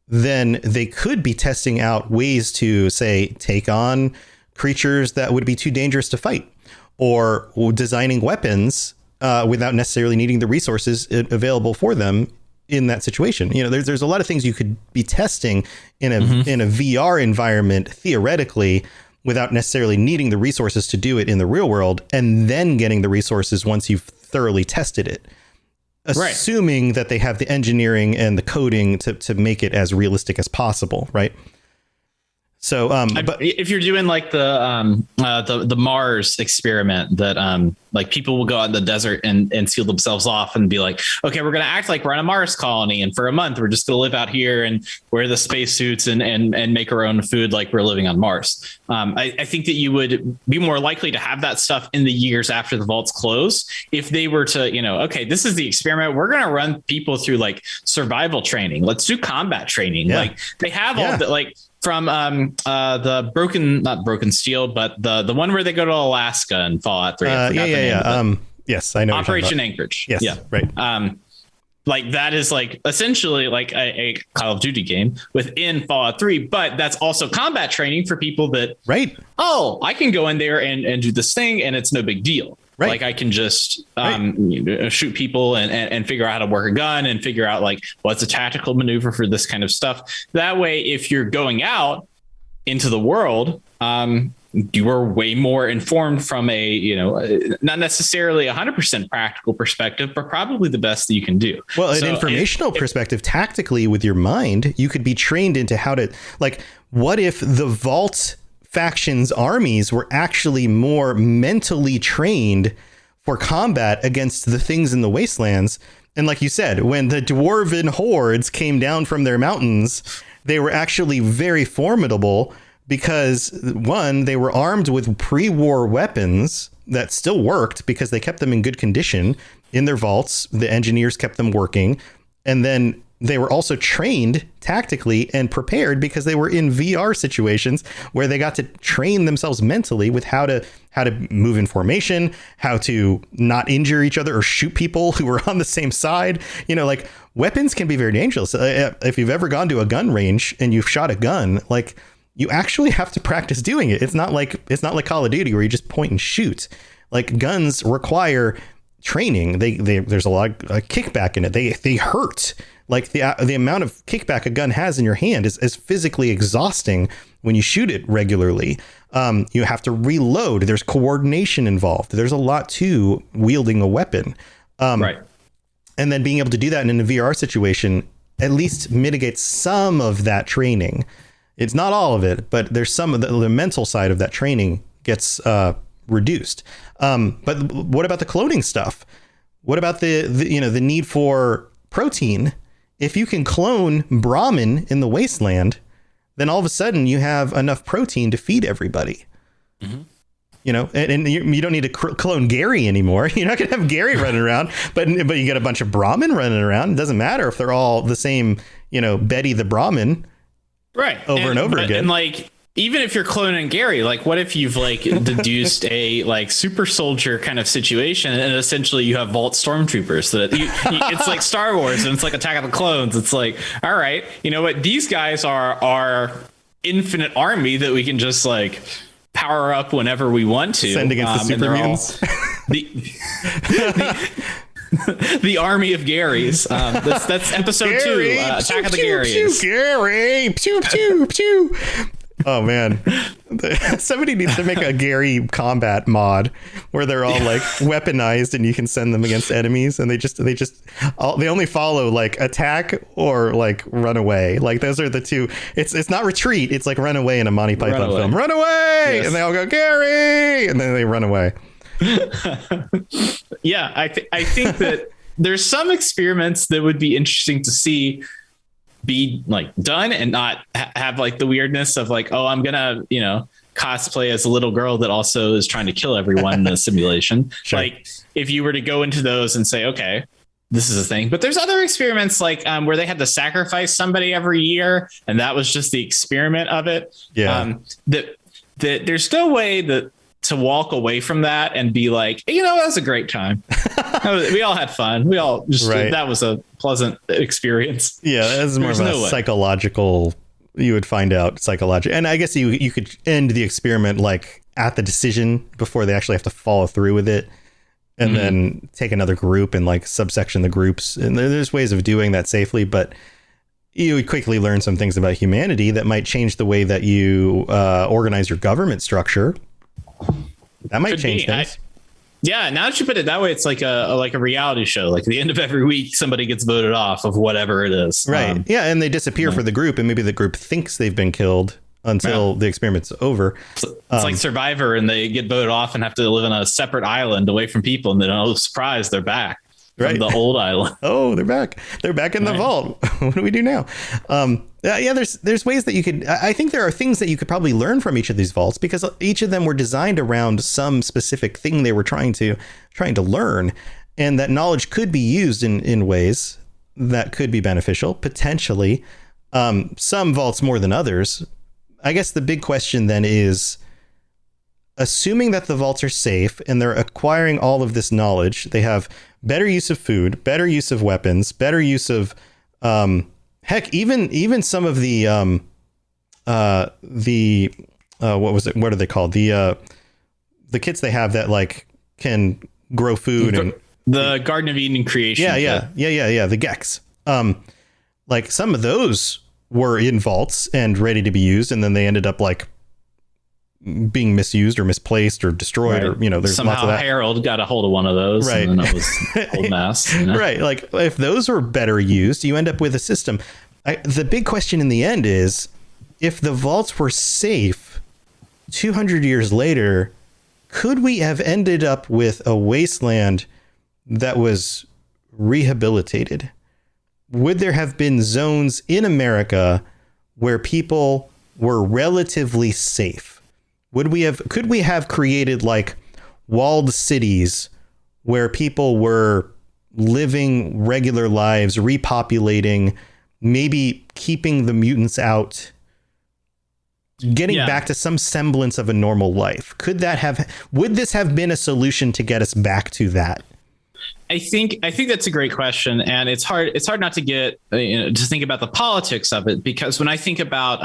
S3: then they could be testing out ways to, say, take on creatures that would be too dangerous to fight, or designing weapons without necessarily needing the resources available for them in that situation. You know, there's a lot of things you could be testing in a VR environment, theoretically, without necessarily needing the resources to do it in the real world, and then getting the resources once you've thoroughly tested it. Assuming that they have the engineering and the coding to make it as realistic as possible, right? So, but
S2: if you're doing like the Mars experiment that like people will go out in the desert and seal themselves off and be like, okay, we're going to act like we're on a Mars colony, and for a month we're just going to live out here and wear the spacesuits and make our own food like we're living on Mars. I think that you would be more likely to have that stuff in the years after the vaults close if they were to, you know, okay, this is the experiment. We're going to run people through like survival training. Let's do combat training. Yeah. Like they have all the like. From the not broken steel, but the one where they go to Alaska and Fallout 3.
S3: Yes, I know.
S2: Operation Anchorage.
S3: Yes,
S2: yeah,
S3: right.
S2: Like that is like essentially like a Call of Duty game within Fallout 3, but that's also combat training for people that,
S3: right.
S2: Oh, I can go in there and do this thing and it's no big deal. Right. Like I can just shoot people and figure out how to work a gun and figure out like what's a tactical maneuver for this kind of stuff. That way, if you're going out into the world, you are way more informed from a, you know, not necessarily 100% practical perspective, but probably the best that you can do.
S3: Well, an informational perspective, tactically with your mind, you could be trained into how to, like, what if the vault factions armies were actually more mentally trained for combat against the things in the wastelands? And like you said, when the dwarven hordes came down from their mountains, they were actually very formidable because, one, they were armed with pre-war weapons that still worked because they kept them in good condition in their vaults. The engineers kept them working. And then they were also trained tactically and prepared because they were in VR situations where they got to train themselves mentally with how to move in formation, how to not injure each other or shoot people who were on the same side. You know, like, weapons can be very dangerous. If you've ever gone to a gun range and you've shot a gun, like, you actually have to practice doing it. It's not like Call of Duty where you just point and shoot. Like, guns require training. There's a lot of kickback in it. They hurt. Like the amount of kickback a gun has in your hand is physically exhausting when you shoot it regularly. You have to reload. There's coordination involved. There's a lot to wielding a weapon.
S2: Right.
S3: And then being able to do that in a VR situation at least mitigates some of that training. It's not all of it, but there's some of the mental side of that training gets reduced. But what about the cloning stuff? What about the need for protein? If you can clone Brahmin in the wasteland, then all of a sudden you have enough protein to feed everybody. Mm-hmm. You know, and you don't need to clone Gary anymore. You're not going to have Gary running around, but you get a bunch of Brahmin running around. It doesn't matter if they're all the same, you know, Betty the Brahmin.
S2: Right.
S3: Over and over again.
S2: And like, even if you're cloning Gary, like what if you've like deduced a like super soldier kind of situation and essentially you have Vault stormtroopers that it's like Star Wars and it's like Attack of the Clones. It's like, all right, you know what? These guys are our infinite army that we can just like power up whenever we want to.
S3: Send against the super mutants.
S2: The army of Garys. That's episode
S3: Gary,
S2: 2. Attack of the
S3: pew,
S2: Garys.
S3: Pew, Gary, pew, pew, pew. Oh man, somebody needs to make a Gary combat mod where they're all like weaponized and you can send them against enemies and they only follow like attack or like run away. Like those are the two. It's not retreat. It's like run away in a Monty Python film. Run away, yes. And they all go Gary, and then they run away.
S2: Yeah, I think that there's some experiments that would be interesting to see be like done and not have like the weirdness of like, oh, I'm gonna, you know, cosplay as a little girl that also is trying to kill everyone in the simulation. Sure. Like if you were to go into those and say, okay, this is a thing, but there's other experiments like where they had to sacrifice somebody every year and that was just the experiment of it.
S3: Yeah.
S2: That there's no way that to walk away from that and be like, you know, that was a great time. We all had fun. We all just, that was a pleasant experience.
S3: Yeah. That's more of a psychological, you would find out psychological. And I guess you could end the experiment like at the decision before they actually have to follow through with it. And then take another group and like subsection the groups. And there's ways of doing that safely, but you would quickly learn some things about humanity that might change the way that you organize your government structure. That might change things. Yeah,
S2: now that you put it that way, it's like a reality show. Like at the end of every week, somebody gets voted off of whatever it is.
S3: Right. Yeah, and they disappear for the group, and maybe the group thinks they've been killed until the experiment's over.
S2: It's like Survivor, and they get voted off and have to live on a separate island away from people, and then, oh, surprise, they're back. From the old island.
S3: Oh, they're back. They're back in the vault. What do we do now? Yeah, there's ways that you could. I think there are things that you could probably learn from each of these vaults because each of them were designed around some specific thing they were trying to learn, and that knowledge could be used in ways that could be beneficial potentially. Some vaults more than others. I guess the big question then is, assuming that the vaults are safe and they're acquiring all of this knowledge, they have better use of food, better use of weapons, better use of, heck, even some of the what was it? What are they called? The kits they have that like can grow food and
S2: the Garden of Eden creation.
S3: Yeah. The Gex. Like some of those were in vaults and ready to be used, and then they ended up like being misused or misplaced or destroyed, or there's
S2: somehow
S3: lots of that.
S2: Harold got a hold of one of those,
S3: right?
S2: And then it was old mess,
S3: right? Like if those were better used, you end up with a system. The big question in the end is, if the vaults were safe 200 years later, could we have ended up with a wasteland that was rehabilitated? Would there have been zones in America where people were relatively safe? Could we have created like walled cities where people were living regular lives, repopulating, maybe keeping the mutants out, getting back to some semblance of a normal life? Would this have been a solution to get us back to that?
S2: I think that's a great question, and it's hard not to get to think about the politics of it, because when I think about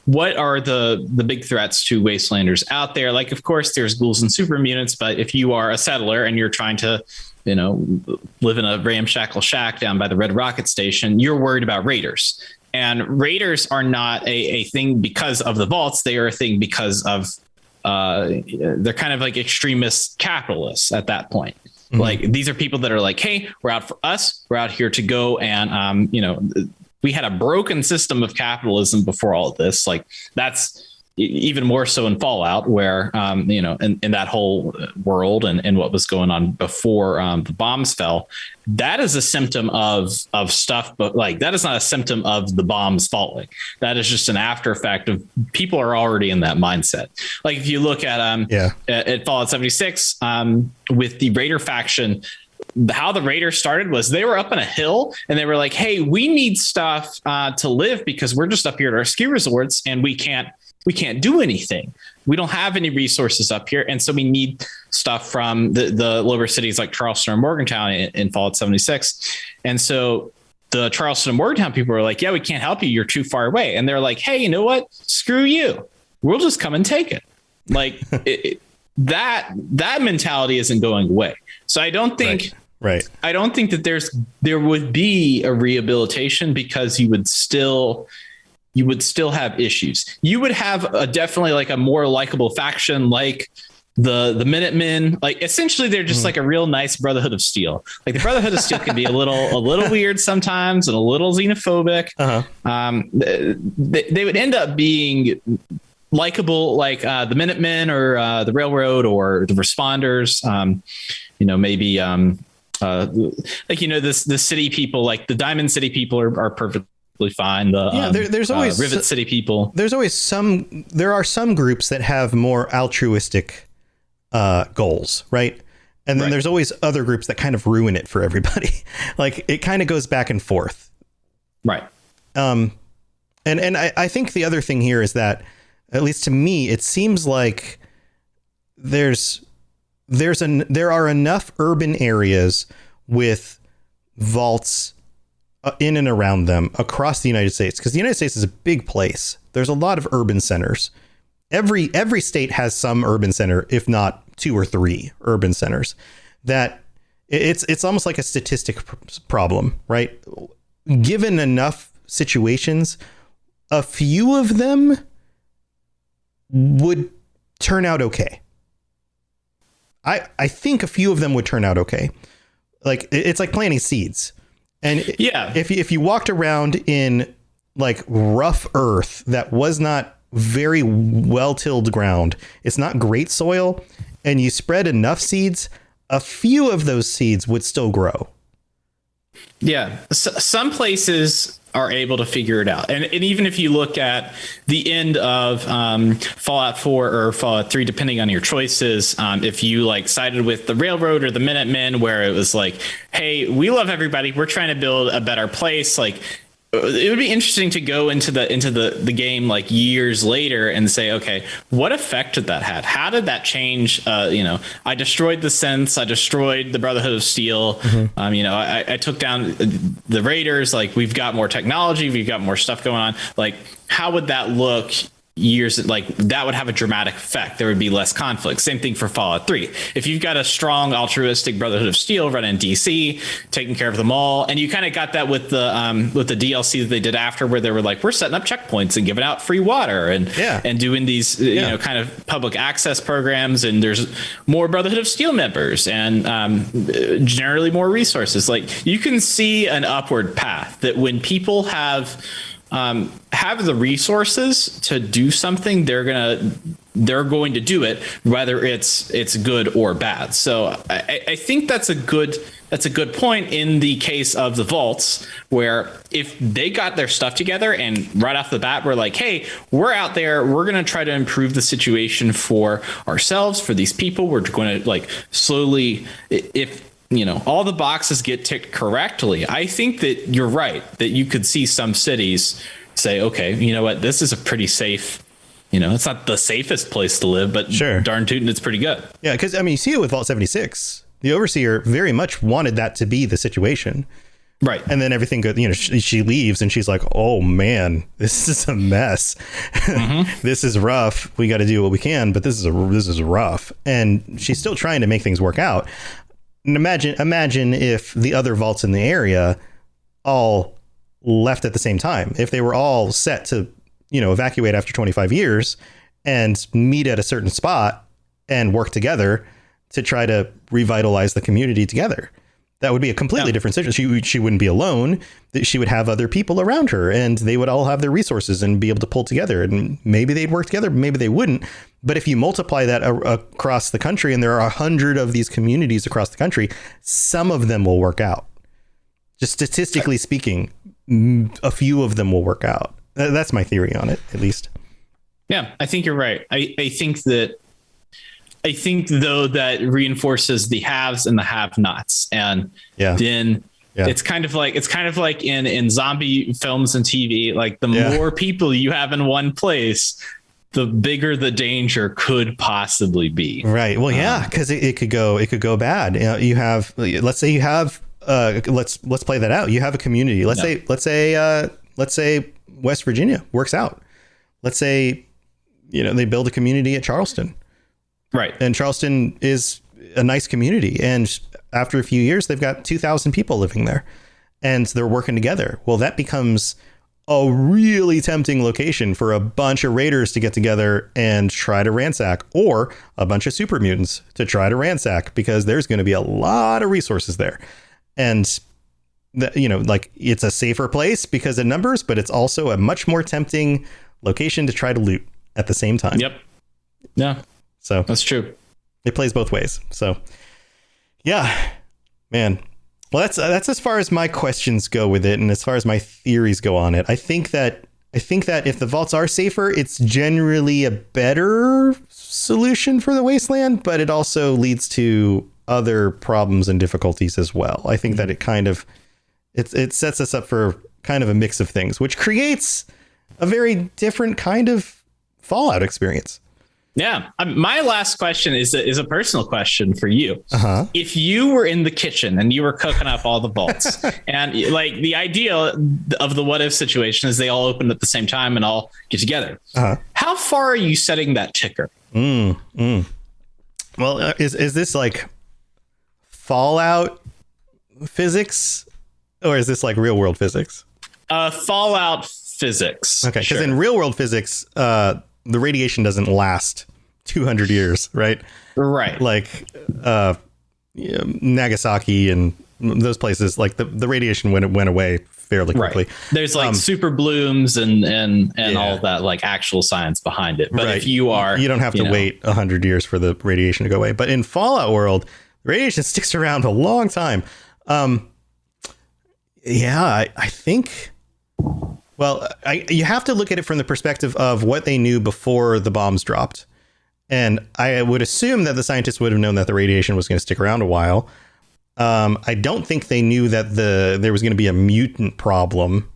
S2: what are the big threats to wastelanders out there, like of course there's ghouls and super mutants, but if you are a settler and you're trying to live in a ramshackle shack down by the Red Rocket Station, you're worried about raiders. And raiders are not a thing because of the vaults; they are a thing because of they're kind of like extremist capitalists at that point. Mm-hmm. Like these are people that are like, hey, we're out for us. We're out here to go. And, we had a broken system of capitalism before all of this. Like that's even more so in Fallout, where, in that whole world and what was going on before the bombs fell, that is a symptom of stuff, but like that is not a symptom of the bombs falling. That is just an after effect of people are already in that mindset. Like if you look at Fallout 76 with the Raider faction, how the Raiders started was they were up on a hill and they were like, hey, we need stuff to live because we're just up here at our ski resorts and we can't do anything. We don't have any resources up here. And so we need stuff from the lower cities like Charleston or Morgantown in Fallout 76. And so the Charleston and Morgantown people were like, yeah, we can't help you. You're too far away. And they're like, hey, you know what? Screw you. We'll just come and take it. Like that mentality isn't going away. So I don't think,
S3: right.
S2: I don't think that there would be a rehabilitation because you would still have issues. You would have definitely like a more likable faction, like the Minutemen. Like essentially they're just like a real nice Brotherhood of Steel. Like the Brotherhood of Steel can be a little weird sometimes and a little xenophobic. They would end up being likable, like the Minutemen or the Railroad or the Responders. Maybe the city people, like the Diamond City people are perfectly fine.
S3: There's always
S2: Rivet City people.
S3: There are some groups that have more altruistic goals, right? And then there's always other groups that kind of ruin it for everybody. Like it kind of goes back and forth.
S2: Right.
S3: And I think the other thing here is that, at least to me, it seems like there are enough urban areas with vaults in and around them across the United States, because the United States is a big place. There's a lot of urban centers. Every state has some urban center, if not 2 or 3 urban centers. That it's almost like a statistic problem, right? Given enough situations, a few of them would turn out okay. I think a few of them would turn out okay. Like it's like planting seeds. And if you walked around in like rough earth that was not very well tilled ground, it's not great soil, and you spread enough seeds, a few of those seeds would still grow. Yeah.
S2: Some places are able to figure it out. And even if you look at the end of Fallout 4 or Fallout 3, depending on your choices, if you like sided with the Railroad or the Minutemen, where it was like, hey, we love everybody, we're trying to build a better place, like it would be interesting to go into the game like years later and say, okay, what effect did that have? How did that change? I destroyed the Synths. I destroyed the Brotherhood of Steel. I took down the Raiders. Like we've got more technology. We've got more stuff going on. Like how would that look years? Like that would have a dramatic effect. There would be less conflict. Same thing for Fallout 3. If you've got a strong altruistic Brotherhood of Steel running DC, taking care of them all, and you kind of got that with the DLC that they did after, where they were like, we're setting up checkpoints and giving out free water and doing these kind of public access programs, and there's more Brotherhood of Steel members and generally more resources. Like you can see an upward path that when people have the resources to do something, they're going to do it, whether it's good or bad. So I think that's a good point in the case of the vaults, where if they got their stuff together and right off the bat we're like, hey, we're out there, we're going to try to improve the situation for ourselves, for these people, we're going to like slowly, if all the boxes get ticked correctly, I think that you're right, that you could see some cities say, okay, you know what, this is a pretty safe, it's not the safest place to live, but sure, darn tootin', it's pretty good.
S3: Yeah, because I mean, you see it with Vault 76. The Overseer very much wanted that to be the situation.
S2: Right.
S3: And then everything goes, she leaves and she's like, oh man, this is a mess. This is rough. We got to do what we can, but this is rough. And she's still trying to make things work out. And imagine if the other vaults in the area all left at the same time. If they were all set to, evacuate after 25 years and meet at a certain spot and work together to try to revitalize the community together. That would be a completely different situation. She wouldn't be alone. She would have other people around her, and they would all have their resources and be able to pull together. And maybe they'd work together, maybe they wouldn't. But if you multiply that across the country, and there are 100 of these communities across the country, some of them will work out. Just statistically speaking, a few of them will work out. That's my theory on it, at least.
S2: Yeah, I think you're right. I think though that reinforces the haves and the have-nots, and then it's kind of like in zombie films and TV. Like the more people you have in one place, the bigger the danger could possibly be. Right. Well,
S3: because it could go bad. You have, let's say you have, let's play that out. You have a community. Let's say West Virginia works out. Let's say, they build a community at Charleston.
S2: Right.
S3: And Charleston is a nice community. And after a few years, they've got 2,000 people living there and they're working together. Well, that becomes a really tempting location for a bunch of raiders to get together and try to ransack, or a bunch of super mutants to try to ransack, because there's going to be a lot of resources there. And it's a safer place because of numbers, but it's also a much more tempting location to try to loot at the same time.
S2: Yep. Yeah.
S3: So
S2: that's true.
S3: It plays both ways. So, yeah, man. Well, that's as far as my questions go with it, and as far as my theories go on it. I think that if the vaults are safer, it's generally a better solution for the wasteland, but it also leads to other problems and difficulties as well. I think that it sets us up for kind of a mix of things, which creates a very different kind of Fallout experience.
S2: Yeah. My last question is a personal question for you.
S3: Uh-huh.
S2: If you were in the kitchen and you were cooking up all the vaults, and like the idea of the what if situation is they all open at the same time and all get together.
S3: Uh-huh.
S2: How far are you setting that ticker?
S3: Well, is this like Fallout physics, or is this like real world physics?
S2: Fallout physics.
S3: Okay. Because in real world physics, the radiation doesn't last 200 years, right?
S2: Right.
S3: Like Nagasaki and those places, like the radiation went away fairly quickly.
S2: Right. There's like super blooms and all that, like actual science behind it. But if you
S3: don't have to wait 100 years for the radiation to go away. But in Fallout world, radiation sticks around a long time. I think. Well, you have to look at it from the perspective of what they knew before the bombs dropped. And I would assume that the scientists would have known that the radiation was going to stick around a while. I don't think they knew that there was going to be a mutant problem.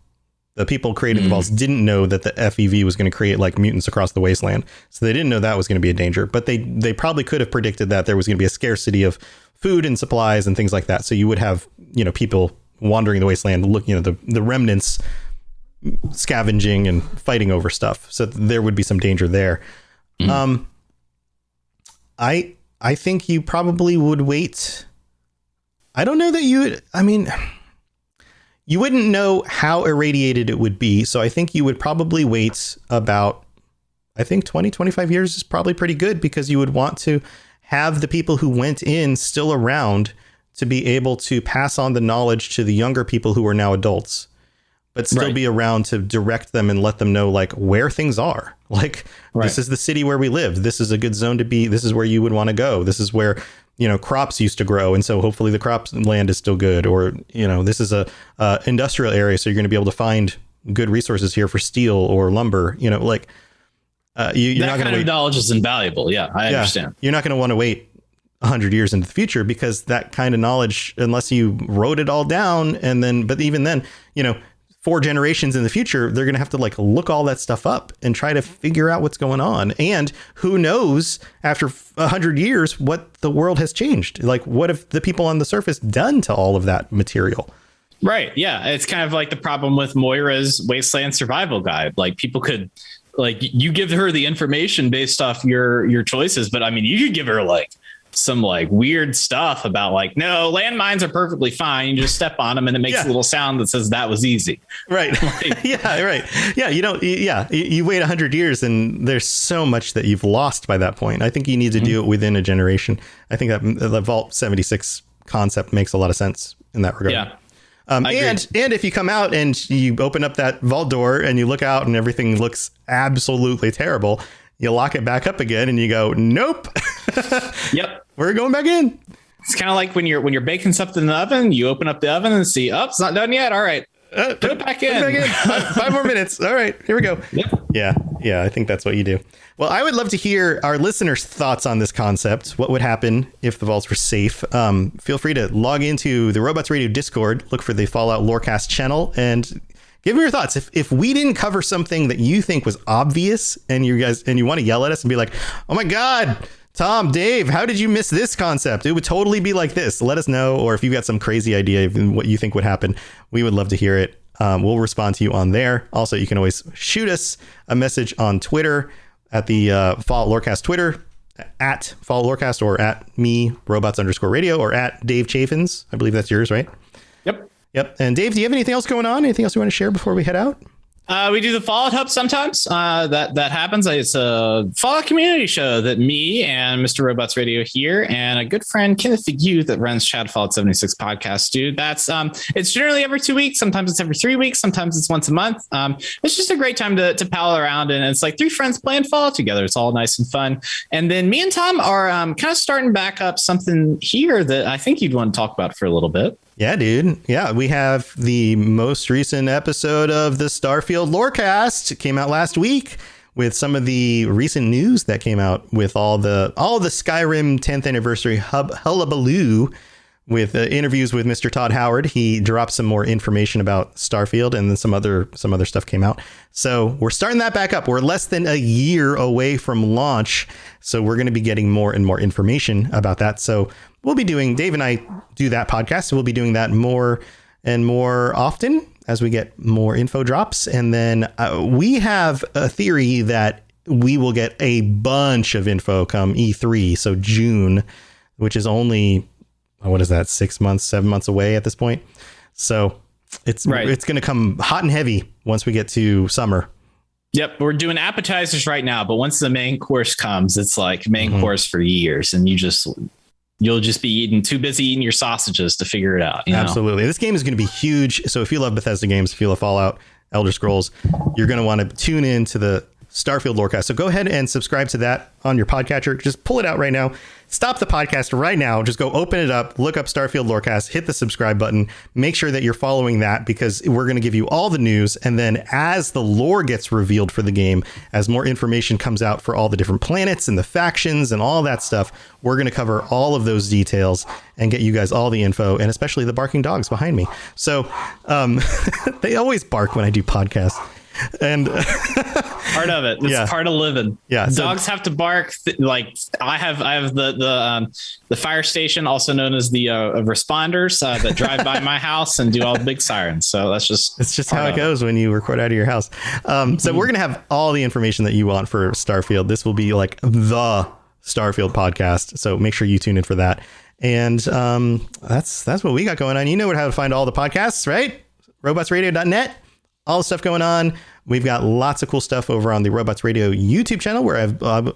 S3: The people creating the vaults didn't know that the FEV was going to create like mutants across the wasteland. So they didn't know that was going to be a danger. But they probably could have predicted that there was going to be a scarcity of food and supplies and things like that. So you would have, people wandering the wasteland, looking, the remnants scavenging and fighting over stuff. So there would be some danger there. I think you probably would wait. I don't know that you wouldn't know how irradiated it would be. So I think you would probably wait about, 20, 25 years is probably pretty good, because you would want to have the people who went in still around to be able to pass on the knowledge to the younger people who are now adults, but still be around to direct them and let them know like where things are. Like, this is the city where we live. This is a good zone to be. This is where you would want to go. This is where, crops used to grow. And so hopefully the crops land is still good. Or, this is a industrial area. So you're going to be able to find good resources here for steel or lumber, you're not going to wait.
S2: Knowledge is invaluable. Yeah, I understand.
S3: You're not going to want to wait 100 years into the future, because that kind of knowledge, unless you wrote it all down, but even then, 4 generations in the future, they're going to have to like look all that stuff up and try to figure out what's going on. And who knows, after 100 years, what the world has changed? Like, what have the people on the surface done to all of that material?
S2: Right. Yeah. It's kind of like the problem with Moira's Wasteland Survival Guide. Like, people could, like, you give her the information based off your choices, but I mean, you could give her like some like weird stuff about like, no, landmines are perfectly fine. You just step on them and it makes a little sound that says that was easy.
S3: Right.
S2: Like,
S3: Yeah. You wait 100 years and there's so much that you've lost by that point. I think you need to do it within a generation. I think that the Vault 76 concept makes a lot of sense in that regard.
S2: Yeah.
S3: And if you come out and you open up that vault door and you look out and everything looks absolutely terrible, you lock it back up again and you go, nope.
S2: Yep.
S3: We're going back in.
S2: It's kind of like when you're baking something in the oven, you open up the oven and see, oh, it's not done yet. All right. Put it back in.
S3: Five more minutes. All right, here we go.
S2: Yep.
S3: Yeah, I think that's what you do. Well, I would love to hear our listeners' thoughts on this concept. What would happen if the vaults were safe? Feel free to log into the Robots Radio Discord, look for the Fallout Lorecast channel, and give me your thoughts. If we didn't cover something that you think was obvious and you want to yell at us and be like, oh my God, Tom, Dave, how did you miss this concept? It would totally be like this. Let us know. Or if you've got some crazy idea of what you think would happen, we would love to hear it. We'll respond to you on there. Also, you can always shoot us a message on Twitter at the Fallout Lorecast Twitter, at Fallout Lorecast, or at me, robots_radio, or at Dave Chafinz. I believe that's yours, right? Yep. And Dave, do you have anything else going on? Anything else you want to share before we head out?
S2: We do the Fallout Hub sometimes. That happens. It's a Fallout community show that me and Mr. Robots Radio here and a good friend Kenneth Figue that runs Chad Fallout 76 podcast do. That's it's generally every 2 weeks. Sometimes it's every 3 weeks. Sometimes it's once a month. It's just a great time to pal around, and it's like three friends playing Fallout together. It's all nice and fun. And then me and Tom are kind of starting back up something here that I think you'd want to talk about for a little bit.
S3: Yeah, dude. Yeah, we have the most recent episode of the Starfield Lorecast. It came out last week with some of the recent news that came out with all the Skyrim 10th anniversary hullabaloo with interviews with Mr. Todd Howard. He dropped some more information about Starfield, and then some other stuff came out. So we're starting that back up. We're less than a year away from launch, so we're going to be getting more and more information about that. So we'll be doing, Dave and I do that podcast, so we'll be doing that more and more often as we get more info drops. And then we have a theory that we will get a bunch of info come E3, so June, which is only, what is that, 7 months away at this point. So it's going to come hot and heavy once we get to summer.
S2: Yep, we're doing appetizers right now, but once the main course comes, it's like main course for years, and you'll just be too busy eating your sausages to figure it out.
S3: Absolutely. This game is going to be huge. So if you love Bethesda games, if you love Fallout, Elder Scrolls, you're going to want to tune in to the Starfield Lorecast. So go ahead and subscribe to that on your podcatcher. Just pull it out right now. Stop the podcast right now. Just go open it up, look up Starfield Lorecast, hit the subscribe button. Make sure that you're following that, because we're going to give you all the news. And then as the lore gets revealed for the game, as more information comes out for all the different planets and the factions and all that stuff, we're going to cover all of those details and get you guys all the info, and especially the barking dogs behind me. So they always bark when I do podcasts. And
S2: part of it. It's part of living. Yeah. Dogs have to bark. Like I have the fire station, also known as the responders that drive by my house and do all the big sirens. So it's just
S3: how it goes when you record out of your house. So we're going to have all the information that you want for Starfield. This will be like the Starfield podcast. So make sure you tune in for that. And that's what we got going on. You know how to find all the podcasts, right? robotsradio.net. All the stuff going on. We've got lots of cool stuff over on the Robots Radio YouTube channel, where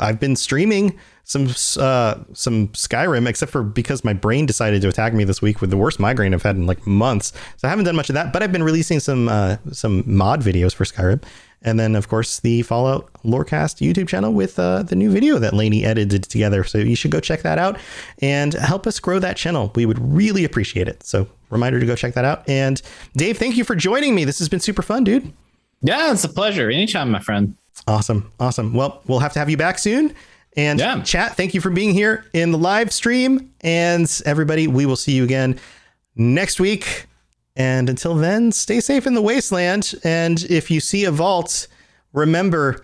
S3: I've been streaming some Skyrim, except for because my brain decided to attack me this week with the worst migraine I've had in like months. So I haven't done much of that, but I've been releasing some mod videos for Skyrim. And then, of course, the Fallout Lorecast YouTube channel with the new video that Lainey edited together. So you should go check that out and help us grow that channel. We would really appreciate it. So reminder to go check that out. And Dave, thank you for joining me. This has been super fun, dude.
S2: Yeah, it's a pleasure. Anytime, my friend.
S3: Awesome. Well, we'll have to have you back soon. And chat, thank you for being here in the live stream. And everybody, we will see you again next week. And until then, stay safe in the wasteland. And if you see a vault, remember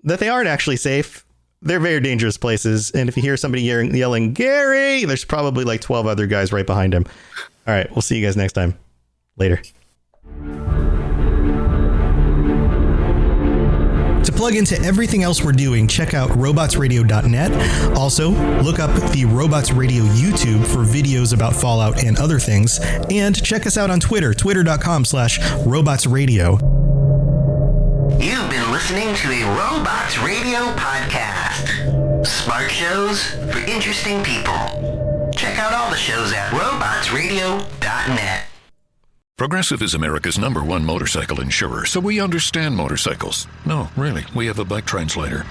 S3: that they aren't actually safe. They're very dangerous places. And if you hear somebody yelling, Gary, there's probably like 12 other guys right behind him. All right. We'll see you guys next time. Later. To plug into everything else we're doing, check out robotsradio.net. Also, look up the Robots Radio YouTube for videos about Fallout and other things. And check us out on Twitter, twitter.com/robotsradio.
S8: You've been listening to a Robots Radio podcast. Smart shows for interesting people. Check out
S9: out all the shows at robotsradio.net.
S1: Progressive is America's #1 motorcycle insurer, so we understand motorcycles. No, really, we have a bike translator.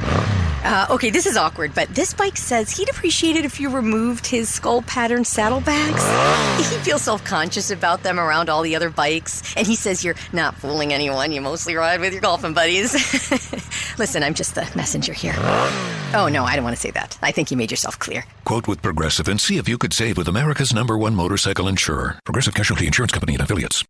S10: Okay, this is awkward, but this bike says he'd appreciate it if you removed his skull pattern saddlebags. He feels self-conscious about them around all the other bikes, and he says you're not fooling anyone. You mostly ride with your golfing buddies. Listen, I'm just the messenger here. Oh, no, I don't want to say that. I think you made yourself clear.
S1: Quote with Progressive and see if you could save with America's #1 motorcycle insurer. Progressive Casualty Insurance Company and Affiliates.